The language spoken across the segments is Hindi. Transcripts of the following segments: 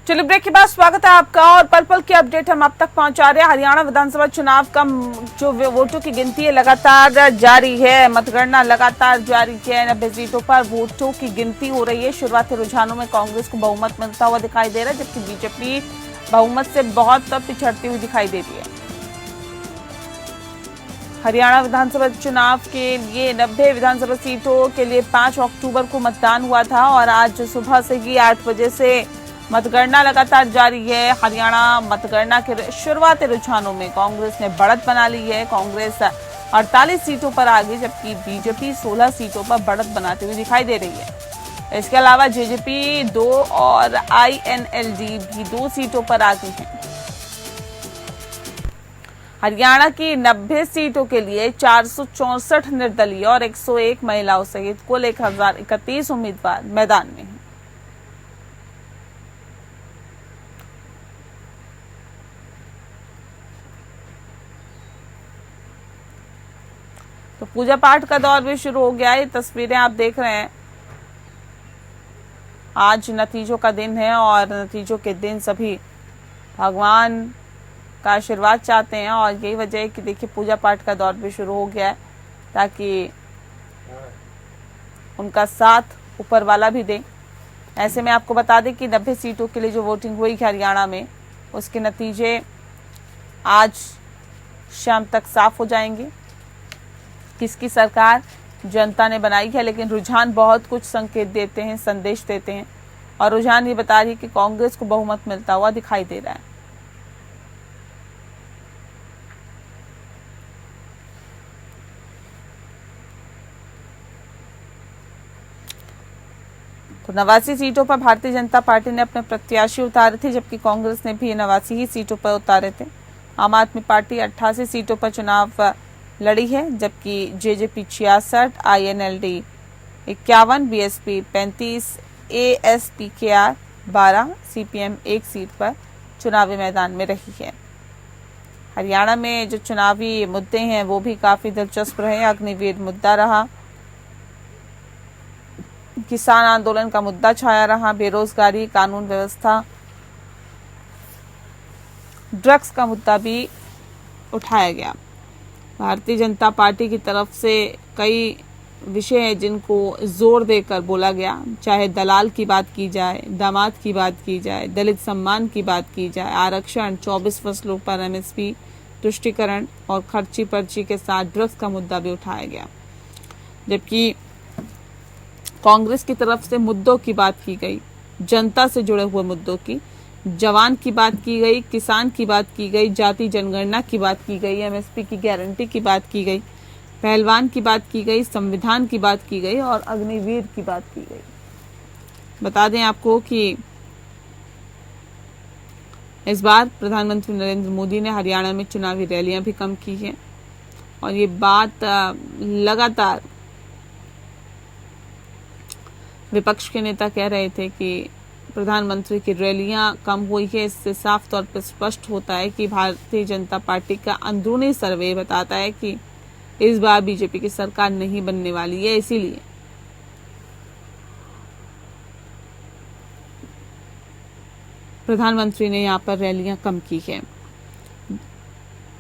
चलिए ब्रेक के बाद स्वागत है आपका और पल पल की अपडेट हम आप तक पहुंचा रहे हैं। हरियाणा विधानसभा चुनाव का जो वोटों की गिनती है लगातार जारी है, मतगणना लगातार जारी है। 90 सीटों पर वोटों की गिनती हो रही है। शुरुआती रुझानों में कांग्रेस को बहुमत मिलता हुआ दिखाई दे रहा है, जबकि बीजेपी बहुमत से बहुत पिछड़ती हुई दिखाई दे रही है। हरियाणा विधानसभा चुनाव के लिए 90 विधानसभा सीटों के लिए 5 अक्टूबर को मतदान हुआ था और आज सुबह से ही 8 बजे से मतगणना लगातार जारी है। हरियाणा मतगणना के शुरुआती रुझानों में कांग्रेस ने बढ़त बना ली है। कांग्रेस 48 सीटों पर आगे, जबकि बीजेपी 16 सीटों पर बढ़त बनाते हुए दिखाई दे रही है। इसके अलावा जेजेपी 2 और आईएनएलडी भी 2 सीटों पर आगे हैं। हरियाणा की 90 सीटों के लिए 464 निर्दलीय और 101 महिलाओं सहित कुल 1031 उम्मीदवार मैदान में हैं। तो पूजा पाठ का दौर भी शुरू हो गया है। तस्वीरें आप देख रहे हैं। आज नतीजों का दिन है और नतीजों के दिन सभी भगवान का आशीर्वाद चाहते हैं और यही वजह है कि देखिए पूजा पाठ का दौर भी शुरू हो गया है, ताकि उनका साथ ऊपर वाला भी दे। ऐसे में आपको बता दें कि 90 सीटों के लिए जो वोटिंग हुई हरियाणा में, उसके नतीजे आज शाम तक साफ हो जाएंगे। किसकी सरकार जनता ने बनाई है, लेकिन रुझान बहुत कुछ संकेत देते हैं, संदेश देते हैं और रुझान ये बता रही है कि कांग्रेस को बहुमत मिलता हुआ दिखाई दे रहा है। तो 89 सीटों पर भारतीय जनता पार्टी ने अपने प्रत्याशी उतारे थे, जबकि कांग्रेस ने भी 89 ही सीटों पर उतारे थे। आम आदमी पार्टी 88 सीटों पर चुनाव लड़ी है, जबकि JJP 66, INLD 51, BSP 35, एएसपीकेआर 12, CPM 1 seat पर चुनावी मैदान में रही है। हरियाणा में जो चुनावी मुद्दे हैं वो भी काफी दिलचस्प रहे। अग्निवीर मुद्दा रहा, किसान आंदोलन का मुद्दा छाया रहा, बेरोजगारी, कानून व्यवस्था, ड्रग्स का मुद्दा भी उठाया गया। भारतीय जनता पार्टी की तरफ से कई विषय हैं जिनको जोर देकर बोला गया, चाहे दलाल की बात की जाए, दामाद की बात की जाए, दलित सम्मान की बात की जाए, आरक्षण, 24 फसलों पर एमएसपी, तुष्टीकरण और खर्ची पर्ची के साथ ड्रग्स का मुद्दा भी उठाया गया। जबकि कांग्रेस की तरफ से मुद्दों की बात की गई, जनता से जुड़े हुए मुद्दों की, जवान की बात की गई, किसान की बात की गई, जाति जनगणना की बात की गई, एमएसपी की गारंटी की बात की गई, पहलवान की बात की गई, संविधान की बात की गई और अग्निवीर की बात की गई। बता दें आपको कि इस बार प्रधानमंत्री नरेंद्र मोदी ने हरियाणा में चुनावी रैलियां भी कम की हैं और ये बात लगातार विपक्ष के नेता कह रहे थे कि प्रधानमंत्री की रैलियां कम हुई है। इससे साफ तौर पर स्पष्ट होता है कि भारतीय जनता पार्टी का अंदरूनी सर्वे बताता है कि इस बार बीजेपी की सरकार नहीं बनने वाली है, इसीलिए प्रधानमंत्री ने यहाँ पर रैलियां कम की है।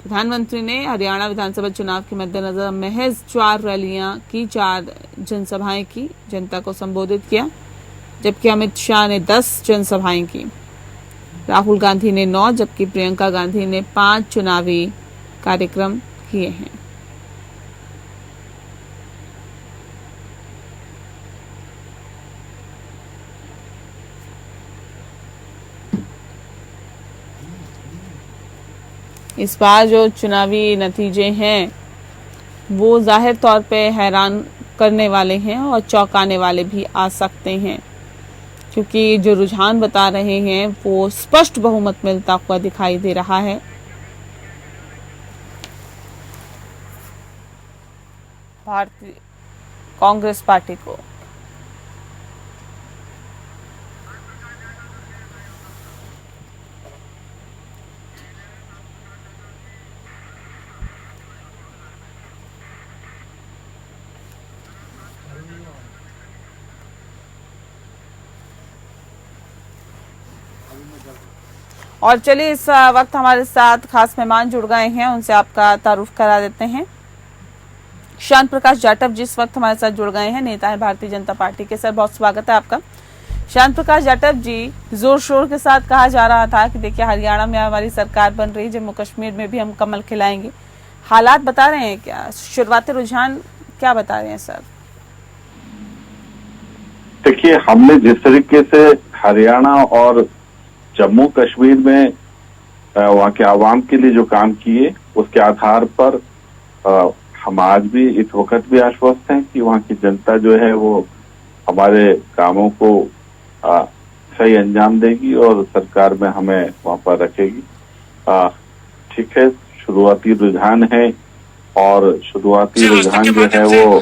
प्रधानमंत्री ने हरियाणा विधानसभा चुनाव के मद्देनजर महज 4 रैलियां की, 4 जनसभाएं की, जनता को संबोधित किया, जबकि अमित शाह ने 10 जनसभाएं की, राहुल गांधी ने 9, जबकि प्रियंका गांधी ने 5 चुनावी कार्यक्रम किए हैं। इस बार जो चुनावी नतीजे हैं वो जाहिर तौर पे हैरान करने वाले हैं और चौंकाने वाले भी आ सकते हैं, क्योंकि जो रुझान बता रहे हैं वो स्पष्ट बहुमत मिलता हुआ दिखाई दे रहा है। भारतीय कांग्रेस पार्टी को और चलिए इस वक्त हमारे साथ खास मेहमान जुड़ गए हैं, उनसे आपका तारुफ करा देते हैं। शांत प्रकाश जाटव जिस वक्त हमारे साथ जुड़ गए हैं, नेता है भारतीय जनता पार्टी के। सर बहुत स्वागत है आपका। शांत प्रकाश जाटव जी, जोर शोर के साथ कहा जा रहा था कि देखिए हरियाणा में हमारी सरकार बन रही, जम्मू कश्मीर में भी हम कमल खिलाएंगे, हालात बता रहे हैं क्या, शुरुआती रुझान क्या बता रहे हैं सर? देखिए, हमने जिस तरीके से हरियाणा और जम्मू कश्मीर में वहाँ के आवाम के लिए जो काम किए, उसके आधार पर हम आज भी इस वक्त भी आश्वस्त हैं कि वहाँ की जनता जो है वो हमारे कामों को सही अंजाम देगी और सरकार में हमें वहाँ पर रखेगी। ठीक है, शुरुआती रुझान है और शुरुआती रुझान जो है वो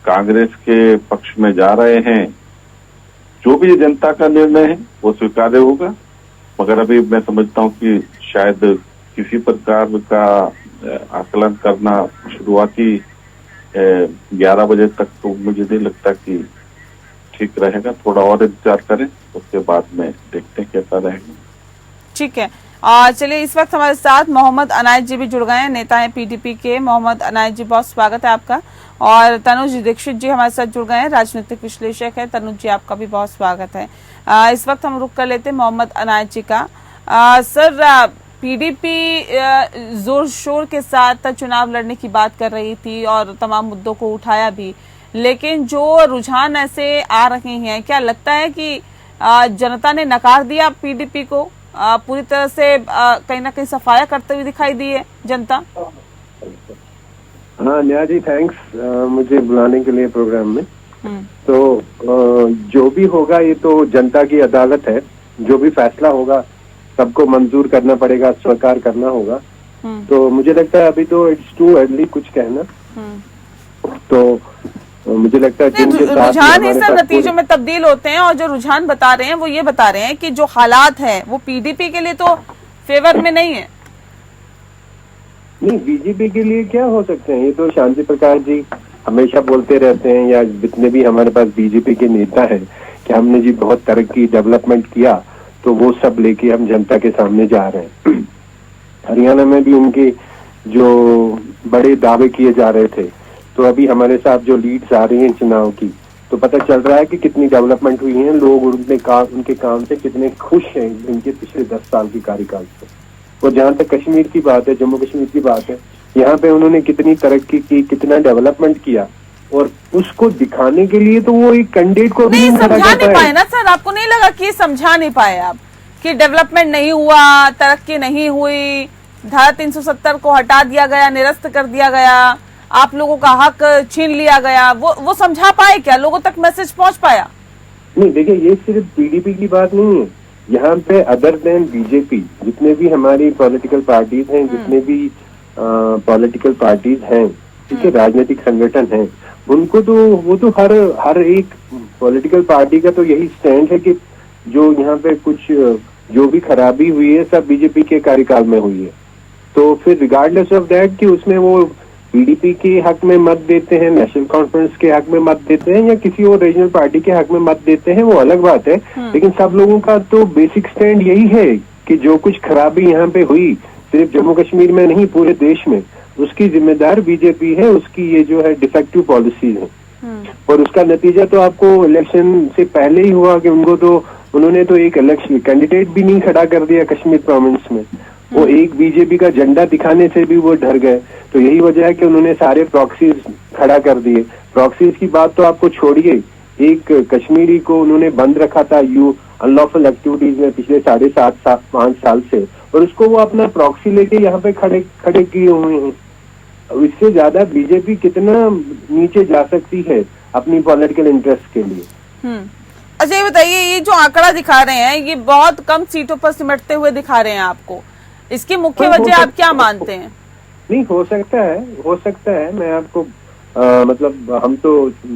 कांग्रेस के पक्ष में जा रहे हैं। जो भी जनता का निर्णय है वो स्वीकार्य होगा, मगर अभी मैं समझता हूँ कि शायद किसी प्रकार का आकलन करना शुरुआती 11 बजे तक तो मुझे नहीं लगता कि ठीक रहेगा। थोड़ा और इंतजार करें, उसके बाद में देखते हैं कैसा रहेगा। ठीक है, चलिए इस वक्त हमारे साथ मोहम्मद अनायत जी भी जुड़ गए हैं, नेता है पीडीपी के। मोहम्मद अनायत जी, बहुत स्वागत है आपका। और तनुज दीक्षित जी हमारे साथ जुड़ गए हैं, राजनीतिक विश्लेषक है। तनुज जी, आपका भी बहुत स्वागत है। इस वक्त हम रुक कर लेते हैं मोहम्मद अनायत जी का। सर, पीडीपी जोर शोर के साथ चुनाव लड़ने की बात कर रही थी और तमाम मुद्दों को उठाया भी, लेकिन जो रुझान ऐसे आ रहे हैं, क्या लगता है कि जनता ने नकार दिया पीडीपी को, पूरी तरह से कहीं ना कहीं सफाया करते हुए दिखाई दी है जनता? हाँ नेहा जी, थैंक्स मुझे बुलाने के लिए प्रोग्राम में। तो जो भी होगा ये तो जनता की अदालत है, जो भी फैसला होगा सबको मंजूर करना पड़ेगा, स्वीकार करना होगा। तो मुझे लगता है अभी तो इट्स टू अर्ली कुछ कहना। तो मुझे लगता है रुझान ही सर नतीजों में तब्दील होते हैं, और जो रुझान बता रहे हैं वो ये बता रहे हैं कि जो हालात है वो पीडीपी के लिए तो फेवर में नहीं है। नहीं, बीजेपी के लिए क्या हो सकते हैं? ये तो शांति प्रकाश जी हमेशा बोलते रहते हैं, या जितने भी हमारे पास बीजेपी के नेता हैं, कि हमने जी बहुत तरक्की डेवलपमेंट किया, तो वो सब लेके हम जनता के सामने जा रहे हैं। हरियाणा में भी उनके जो बड़े दावे किए जा रहे थे, तो अभी हमारे साथ जो लीड्स आ रही हैं चुनाव की, तो पता चल रहा है कि कितनी डेवलपमेंट हुई है, लोग उनके काम से कितने खुश हैं इनके पिछले 10 साल की कार्यकाल से। और जहाँ तक कश्मीर की बात है, जम्मू कश्मीर की बात है, यहाँ पे उन्होंने कितनी तरक्की की, कितना डेवलपमेंट किया, और उसको दिखाने के लिए तो वो एक कैंडिडेट को नहीं समझा नहीं पाए ना सर? आपको नहीं लगा कि समझा नहीं पाए आप कि डेवलपमेंट नहीं हुआ, तरक्की नहीं हुई, धारा 370 को हटा दिया गया, निरस्त कर दिया गया, आप लोगों का हक छीन लिया गया, वो समझा पाए क्या? लोगों तक मैसेज पहुंच पाया? नहीं, देखिए ये सिर्फ पीडीपी की बात नहीं है, यहाँ पे अदर देन बीजेपी जितने भी हमारी पॉलिटिकल पार्टीज हैं, जितने भी पॉलिटिकल पार्टीज हैं, ठीक है, राजनीतिक संगठन हैं, उनको तो वो तो हर एक पॉलिटिकल पार्टी का तो यही स्टैंड है कि जो यहाँ पे कुछ जो भी खराबी हुई है सब बीजेपी के कार्यकाल में हुई है। तो फिर रिगार्डलेस ऑफ दैट कि उसमें वो पीडीपी के हक में मत देते हैं, नेशनल कॉन्फ्रेंस के हक में मत देते हैं, या किसी और रीजनल पार्टी के हक में मत देते हैं, वो अलग बात है। लेकिन सब लोगों का तो बेसिक स्टैंड यही है कि जो कुछ खराबी यहाँ पे हुई, सिर्फ जम्मू कश्मीर में नहीं पूरे देश में, उसकी जिम्मेदार बीजेपी है, उसकी ये जो है डिफेक्टिव पॉलिसीज है। और उसका नतीजा तो आपको इलेक्शन से पहले ही हुआ कि उन्होंने तो एक इलेक्शन कैंडिडेट भी नहीं खड़ा कर दिया कश्मीर प्रोविंस में। वो एक बीजेपी का झंडा दिखाने से भी वो डर गए। तो यही वजह है कि उन्होंने सारे प्रॉक्सीज खड़ा कर दिए। प्रॉक्सीज की बात तो आपको छोड़िए, एक कश्मीरी को उन्होंने बंद रखा था अनलॉफुल एक्टिविटीज में पिछले 5.5 साल से, और उसको वो अपना प्रॉक्सी लेके यहाँ पे खड़े किए हुए हैं। इससे ज्यादा बीजेपी कितना नीचे जा सकती है अपनी पॉलिटिकल इंटरेस्ट के लिए? अच्छा, ये बताइए, ये जो आंकड़ा दिखा रहे हैं ये बहुत कम सीटों पर सिमटते हुए दिखा रहे हैं आपको, इसकी मुख्य वजह आप क्या मानते हैं? नहीं, हो सकता है मैं आपको मतलब हम तो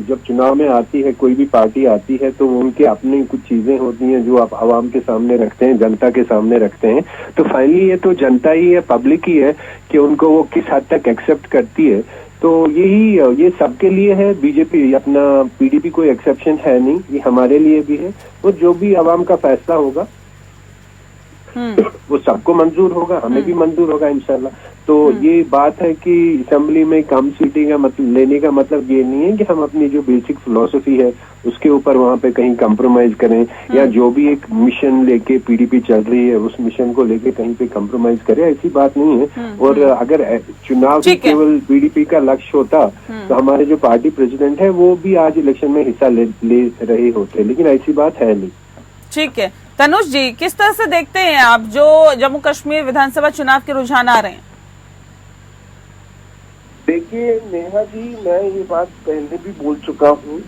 जब चुनाव में आती है कोई भी पार्टी आती है तो उनके अपनी कुछ चीजें होती हैं जो आप आवाम के सामने रखते हैं, जनता के सामने रखते हैं। तो फाइनली ये तो जनता ही है, पब्लिक ही है कि उनको वो किस हद तक एक्सेप्ट करती है। तो यही ये सबके लिए है। बीजेपी अपना पीडीपी कोई एक्सेप्शन है नहीं, ये हमारे लिए भी है। तो जो भी आवाम का फैसला होगा वो सबको मंजूर होगा, हमें भी मंजूर होगा इंशाल्लाह। तो ये बात है कि असेंबली में कम सीटें का मतलब लेने का मतलब ये नहीं है कि हम अपनी जो बेसिक फिलोसफी है उसके ऊपर वहां पे कहीं कंप्रोमाइज करें, या जो भी एक मिशन लेके पीडीपी चल रही है उस मिशन को लेके कहीं पे कंप्रोमाइज करें, ऐसी बात नहीं है। और अगर चुनाव केवल पीडीपी का लक्ष्य होता तो हमारे जो पार्टी प्रेसिडेंट है वो भी आज इलेक्शन में हिस्सा ले रहे होते, लेकिन ऐसी बात है नहीं। ठीक है तनुज जी, किस तरह से देखते हैं आप जो जम्मू कश्मीर विधानसभा चुनाव के रुझान आ रहे हैं? देखिए नेहा जी, मैं ये बात पहले भी बोल चुका हूँ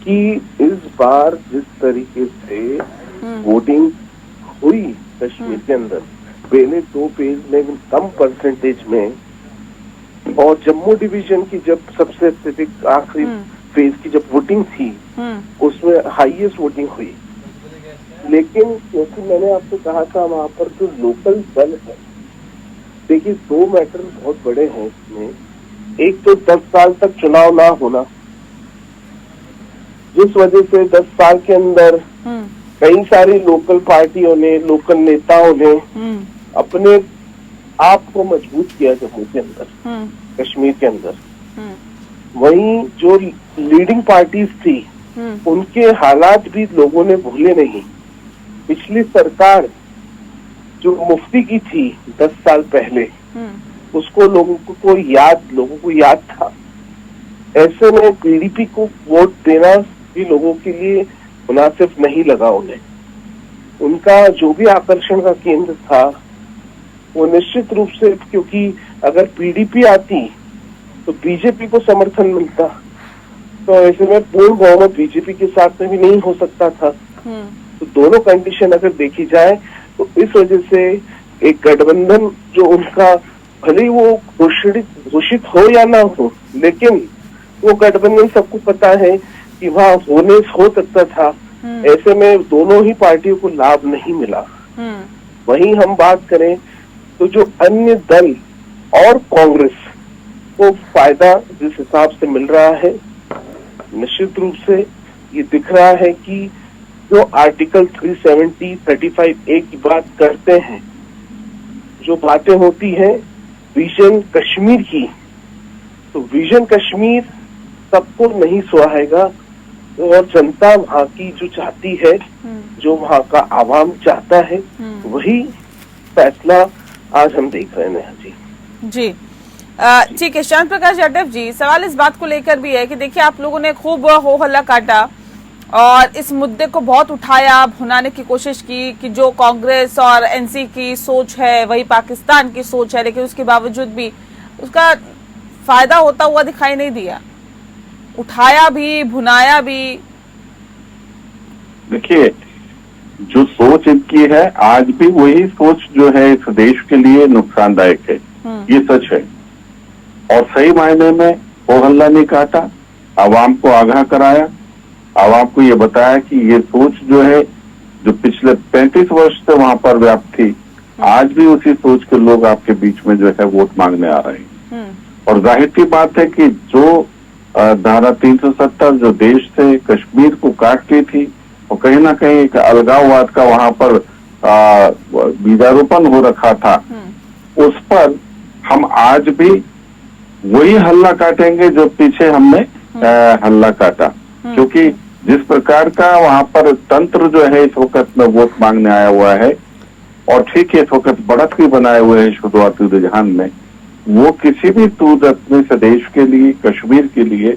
कि इस बार जिस तरीके से वोटिंग हुई कश्मीर के अंदर, पहले 2 फेज में कम परसेंटेज में, और जम्मू डिवीजन की जब सबसे अत्यधिक आखिरी फेज की जब वोटिंग थी उसमें हाईएस्ट वोटिंग हुई। लेकिन जैसे मैंने आपसे कहा था, वहां पर जो लोकल दल है, देखिए 2 मैटर बहुत बड़े हैं इसमें। एक तो 10 साल तक चुनाव ना होना, जिस वजह से 10 साल के अंदर कई सारी लोकल पार्टियों ने, लोकल नेताओं ने अपने आप को मजबूत किया जम्मू के अंदर, कश्मीर के अंदर। वहीं जो लीडिंग पार्टीज थी उनके हालात भी लोगों ने भूले नहीं। पिछली सरकार जो मुफ्ती की थी 10 साल पहले, उसको लोगों को याद था। ऐसे में पीडीपी को वोट देना भी लोगों के लिए मुनासिब नहीं लगा उन्हें। उनका जो भी आकर्षण का केंद्र था वो निश्चित रूप से, क्योंकि अगर पीडीपी आती तो बीजेपी को समर्थन मिलता, तो ऐसे में पूर्ण बहुमत बीजेपी के साथ में भी नहीं हो सकता था। तो दोनों कंडीशन अगर देखी जाए तो इस वजह से एक गठबंधन जो उनका, भले वो घोषित हो या ना हो, लेकिन वो गठबंधन सबको पता है कि वहाँ हो सकता था। ऐसे में दोनों ही पार्टियों को लाभ नहीं मिला। वहीं हम बात करें तो जो अन्य दल और कांग्रेस को फायदा जिस हिसाब से मिल रहा है, निश्चित रूप से ये दिख रहा है कि जो आर्टिकल 370, 35A की बात करते हैं, जो बातें होती हैं विजन कश्मीर की, तो विजन कश्मीर सबको नहीं सुहाएगा। और जनता वहाँ की जो चाहती है, जो वहाँ का आवाम चाहता है, वही फैसला आज हम देख रहे हैं। जी ठीक है। श्याम प्रकाश यादव जी, सवाल इस बात को लेकर भी है कि देखिए आप लोगों ने खूब हो हल्ला काटा और इस मुद्दे को बहुत उठाया, भुनाने की कोशिश की कि जो कांग्रेस और एनसी की सोच है वही पाकिस्तान की सोच है, लेकिन उसके बावजूद भी उसका फायदा होता हुआ दिखाई नहीं दिया। उठाया भी, भुनाया भी। देखिए जो सोच इनकी है, आज भी वही सोच जो है इस देश के लिए नुकसानदायक है, ये सच है। और सही मायने में हो हल्ला नहीं काटा, आवाम को आगाह कराया, आवाम को ये बताया कि ये सोच जो है, जो पिछले 35 वर्ष से वहां पर व्याप्त थी, आज भी उसी सोच के लोग आपके बीच में जो है वोट मांगने आ रहे हैं। और जाहिर सी बात है कि जो धारा 370 जो देश से कश्मीर को काटती थी, और कहीं ना कहीं एक अलगाववाद का वहां पर बीजारोपण हो रखा था, उस पर हम आज भी वही हल्ला काटेंगे जो पीछे हमने हल्ला काटा। क्योंकि जिस प्रकार का वहां पर तंत्र जो है इस वक्त में वोट मांगने आया हुआ है, और ठीक है इस वक्त बढ़त भी बनाए हुए हैं शुरुआती रुझान में, वो किसी भी दूरदर्शी से देश के लिए, कश्मीर के लिए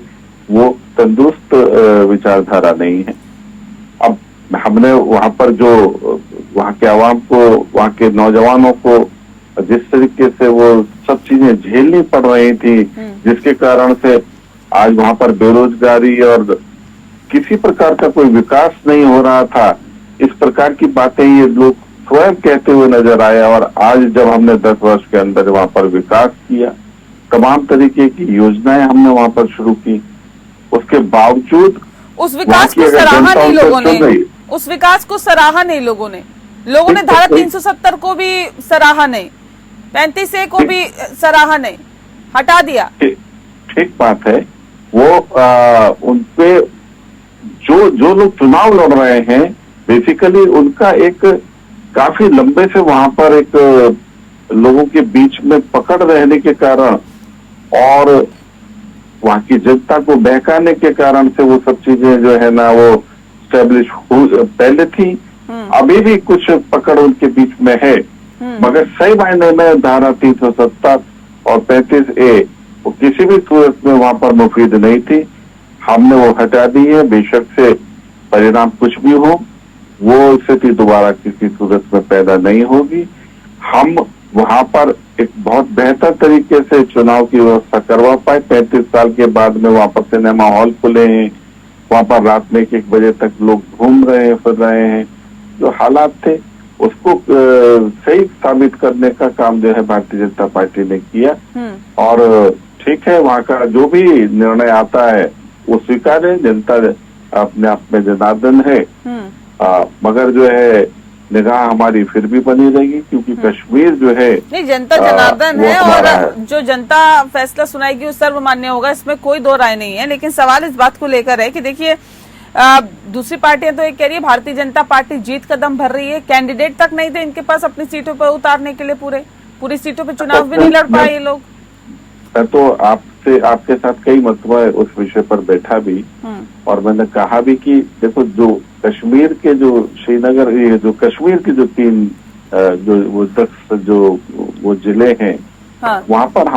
वो तंदुरुस्त विचारधारा नहीं है। अब हमने वहां पर जो वहां के आवाम को, वहां के नौजवानों को जिस तरीके से वो सब चीजें झेलनी पड़ रही थी, जिसके कारण से आज वहां पर बेरोजगारी और किसी प्रकार का कोई विकास नहीं हो रहा था, इस प्रकार की बातें ये लोग स्वयं कहते हुए नजर आए। और आज जब हमने 10 वर्ष के अंदर वहां पर विकास किया, तमाम तरीके की योजनाएं हमने वहां पर शुरू की, उसके बावजूद उस विकास को सराहा नहीं लोगों ने, उस विकास को सराहा नहीं लोगों ने। लोगों ने धारा 370 को भी सराहा नहीं, 35A को भी सराहा नहीं, हटा दिया। ठीक बात है, वो उनपे जो लोग चुनाव लड़ रहे हैं बेसिकली उनका एक काफी लंबे से वहां पर एक लोगों के बीच में पकड़ रहने के कारण और वहां की जनता को बहकाने के कारण से वो सब चीजें जो है ना वो स्टैब्लिश पहले थी, अभी भी कुछ पकड़ उनके बीच में है, मगर सही मायने में धारा 370 और 35A वो किसी भी सूरत में वहां पर मुफीद नहीं थी। हमने वो हटा दी है, बेशक से परिणाम कुछ भी हो, वो स्थिति दोबारा किसी सूरत में पैदा नहीं होगी। हम वहां पर एक बहुत बेहतर तरीके से चुनाव की व्यवस्था करवा पाए। 35 साल के बाद में वहां पर सिनेमा हॉल खुले हैं, वहां पर रात में 1 बजे तक लोग घूम रहे हैं, फिर रहे हैं। जो हालात थे उसको सही साबित करने का काम जो है भारतीय जनता पार्टी ने किया और ठीक है, वहां का जो भी निर्णय आता है वो स्वीकार है। जनता अपने आप में जनार्दन है, मगर जो है निगाह हमारी फिर भी बनी रहेगी, क्योंकि कश्मीर जो है नहीं, जनता जनार्दन है और जो जनता फैसला सुनाएगी वो सर्वमान्य होगा, इसमें कोई दो राय नहीं है। लेकिन सवाल इस बात को लेकर है कि देखिए दूसरी पार्टियां तो ये कह रही है भारतीय जनता पार्टी जीत कदम भर रही है, कैंडिडेट तक नहीं थे इनके पास अपनी सीटों पर उतारने के लिए, पूरी सीटों पे चुनाव भी नहीं लड़ पाए ये लोग। मैं तो आपके साथ कई मरतबा उस विषय पर बैठा भी और मैंने कहा भी कि देखो, जो कश्मीर के जो श्रीनगर, ये जो कश्मीर के जो 10 जो वो जिले हैं, वहां पर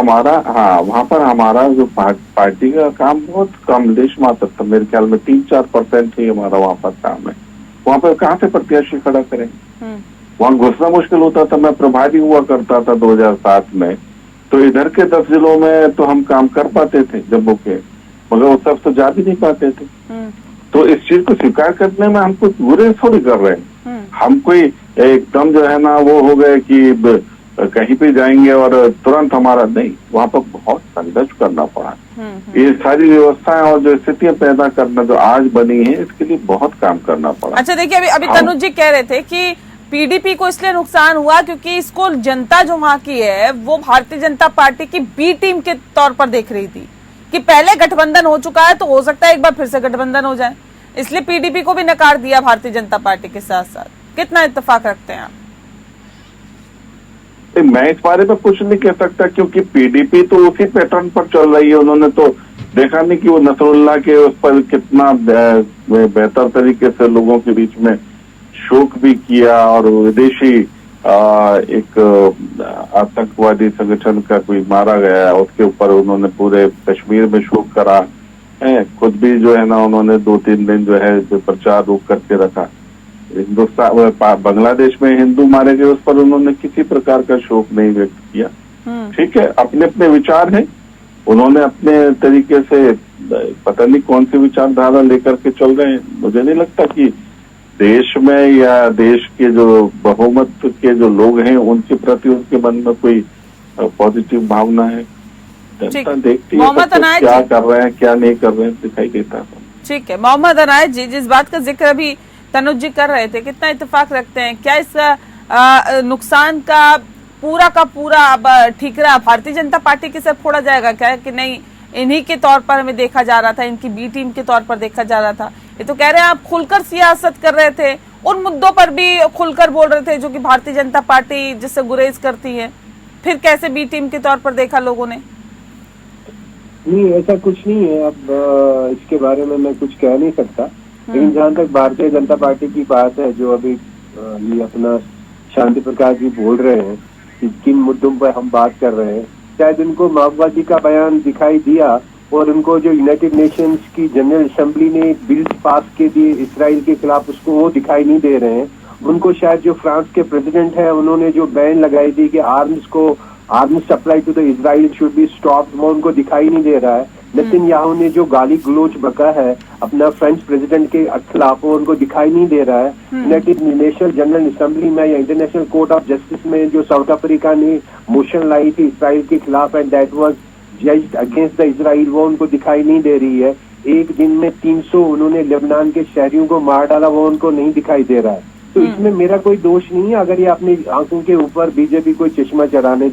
हमारा जो पार्टी का काम बहुत कम लेशमात्र था। मेरे ख्याल में 3-4% ही हमारा वहां पर काम है। वहां पर कहाँ से प्रत्याशी खड़ा करें? वहां घुसना मुश्किल होता था। मैं प्रभारी हुआ करता था 2007 में, तो इधर के 10 जिलों में तो हम काम कर पाते थे जम्मू के, मगर वो सब तो जा भी नहीं पाते थे। तो इस चीज को स्वीकार करने में हम कुछ बुरे थोड़ी कर रहे हैं। हम कोई एकदम जो है ना वो हो गए कि कहीं भी जाएंगे और तुरंत हमारा नहीं, वहां पर बहुत संघर्ष करना पड़ा। ये सारी व्यवस्थाएं और जो स्थितियां पैदा करना जो आज बनी है, इसके लिए बहुत काम करना पड़ा। अच्छा देखिए, अभी तनुज जी कह रहे थे कि पीडीपी को इसलिए नुकसान हुआ क्योंकि इसको जनता जो वहां की है वो भारतीय जनता पार्टी की बी टीम के तौर पर देख रही थी कि पहले गठबंधन हो चुका है तो हो सकता है एक बार फिर से गठबंधन हो जाए, इसलिए पीडीपी को भी नकार दिया भारतीय जनता पार्टी के साथ साथ। कितना इत्तेफाक रखते हैं आप? मैं इस बारे में कुछ नहीं कह सकता, क्योंकि पीडीपी तो उसी पैटर्न पर चल रही है। उन्होंने तो देखा नहीं कि वो नसरुल्लाह के उस पर कितना बेहतर तरीके से लोगों के बीच में शोक भी किया और विदेशी एक आतंकवादी संगठन का कोई मारा गया, उसके ऊपर उन्होंने पूरे कश्मीर में शोक करा है। खुद भी जो है ना उन्होंने 2-3 दिन जो है प्रचार रोक करके रखा। हिंदुस्तान बांग्लादेश में हिंदू मारे गए, उस पर उन्होंने किसी प्रकार का शोक नहीं व्यक्त किया। ठीक है, अपने अपने विचार हैं, उन्होंने अपने तरीके से पता नहीं कौन सी विचारधारा लेकर के चल रहे हैं। मुझे नहीं लगता कि देश में या देश के जो बहुमत के जो लोग हैं उनके प्रति उनके मन में कोई पॉजिटिव भावना है। जनता देखती है क्या कर रहे हैं क्या नहीं कर रहे हैं, दिखाई देता है। ठीक है, मोहम्मद अनायत जी, जिस बात का जिक्र अभी तनुज जी कर रहे थे, कितना इत्तेफाक रखते हैं? क्या इसका नुकसान का पूरा अब ठीकरा भारतीय जनता पार्टी की तरफ फोड़ा जाएगा क्या, कि नहीं इन्हीं के तौर पर हमें देखा जा रहा था, इनकी बी टीम के तौर पर देखा जा रहा था? ये तो कह रहे हैं आप खुलकर सियासत कर रहे थे, उन मुद्दों पर भी खुलकर बोल रहे थे जो कि भारतीय जनता पार्टी जिससे गुरेज करती है, फिर कैसे बी टीम के तौर पर देखा लोगों ने? नहीं, ऐसा कुछ नहीं है। अब इसके बारे में मैं कुछ कह नहीं सकता, लेकिन जहाँ तक भारतीय जनता पार्टी की बात है, जो अभी ये अपना शांति प्रकाश जी बोल रहे हैं कि किन मुद्दों पर हम बात कर रहे हैं, शायद उनको माओवादी का बयान दिखाई दिया और उनको जो यूनाइटेड नेशंस की जनरल असेंबली ने बिल्स पास के दिए इसराइल के खिलाफ, उसको वो दिखाई नहीं दे रहे हैं। उनको शायद जो फ्रांस के प्रेसिडेंट है उन्होंने जो बैन लगाई थी कि arms supply to the Israel should be stopped, वो उनको दिखाई नहीं दे रहा है। नेतन्याहू ने जो गाली गलोच बका है अपना फ्रेंच प्रेसिडेंट के खिलाफ, वो उनको दिखाई नहीं दे रहा है। यूनाइटेड नेशंस जनरल असेंबली में या इंटरनेशनल कोर्ट ऑफ जस्टिस में जो साउथ अफ्रीका ने मोशन लाई थी इसराइल के खिलाफ and that was judged against the Israel, वो उनको दिखाई नहीं दे रही है। एक दिन में 300 उन्होंने लेबनान के शहरियों को मार डाला, वो उनको नहीं दिखाई दे रहा है। तो इसमें मेरा कोई दोष नहीं है। अगर ये अपनी आंखों के ऊपर बीजेपी कोई चश्मा चढ़ाने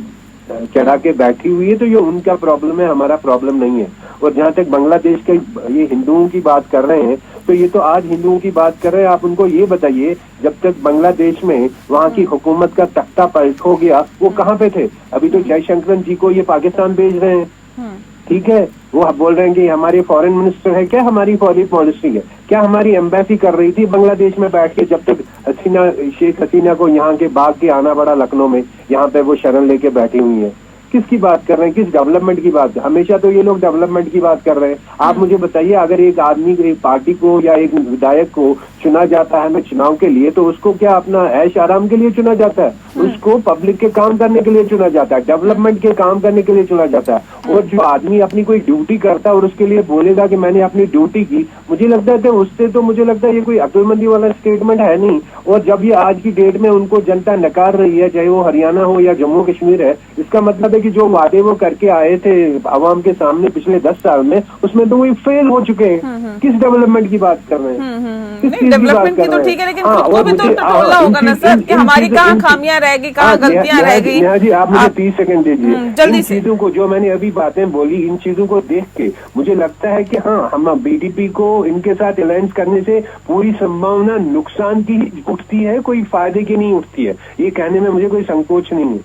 चढ़ा के बैठी हुई है, तो ये उनका प्रॉब्लम है, हमारा प्रॉब्लम नहीं है। और जहाँ तक बांग्लादेश के ये हिंदुओं की बात कर रहे हैं, तो ये तो आज हिंदुओं की बात कर रहे हैं। आप उनको ये बताइए, जब तक बांग्लादेश में वहाँ की हुकूमत का तख्ता पलट हो गया, वो कहाँ पे थे? अभी तो जयशंकर जी को ये पाकिस्तान भेज रहे हैं, ठीक है। वो बोल रहे हैं कि हमारे फॉरेन मिनिस्टर है, क्या हमारी फॉरेन पॉलिसी है? क्या हमारी एम्बेसी कर रही थी बांग्लादेश में बैठ के, जब तक शेख हसीना को यहाँ के भाग के आना पड़ा लखनऊ में, यहाँ पे वो शरण लेके बैठी हुई है। किसकी बात कर रहे हैं? किस डेवलपमेंट की बात? हमेशा तो ये लोग डेवलपमेंट की बात कर रहे हैं। आप मुझे बताइए, अगर एक आदमी, एक पार्टी को या एक विधायक को चुना जाता है चुनाव के लिए, तो उसको क्या अपना ऐश आराम के लिए चुना जाता है? उसको पब्लिक के काम करने के लिए चुना जाता है, डेवलपमेंट के काम करने के लिए चुना जाता है। और जो आदमी अपनी कोई ड्यूटी करता है और उसके लिए बोलेगा कि मैंने अपनी ड्यूटी की, मुझे लगता है उससे तो मुझे लगता है ये कोई अक्लमंदी वाला स्टेटमेंट है नहीं। और जब ये आज की डेट में उनको जनता नकार रही है, चाहे वो हरियाणा हो या जम्मू कश्मीर है, इसका मतलब है कि जो वादे वो करके आए थे आवाम के सामने पिछले 10 साल में, उसमें तो वो फेल हो चुके हैं। किस डेवलपमेंट की बात कर रहे हैं? डेवलपमेंट की तो ठीक है, लेकिन खुद को भी तो टटोलना होगा ना सर, कि हमारी कहाँ खामियां रहेगी, कहाँ गलतियां रह गई। जी, आप मुझे 30 सेकंड दीजिए। जल्दी इन से। चीजों को, जो मैंने अभी बातें बोली, इन चीजों को देख के मुझे लगता है कि हाँ, हम बीडीपी को इनके साथ अलायंस करने से पूरी संभावना नुकसान की उठती है, कोई फायदे की नहीं उठती है। ये कहने में मुझे कोई संकोच नहीं है।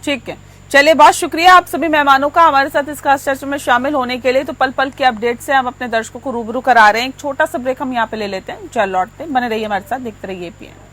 ठीक है, चलिए, बहुत शुक्रिया आप सभी मेहमानों का हमारे साथ इस खास चर्चा में शामिल होने के लिए। तो पल पल के अपडेट से हम अपने दर्शकों को रूबरू करा रहे हैं। एक छोटा सा ब्रेक हम यहाँ पे ले लेते हैं, चल लौटते हैं। बने रहिए हमारे साथ, देखते रहिए APN।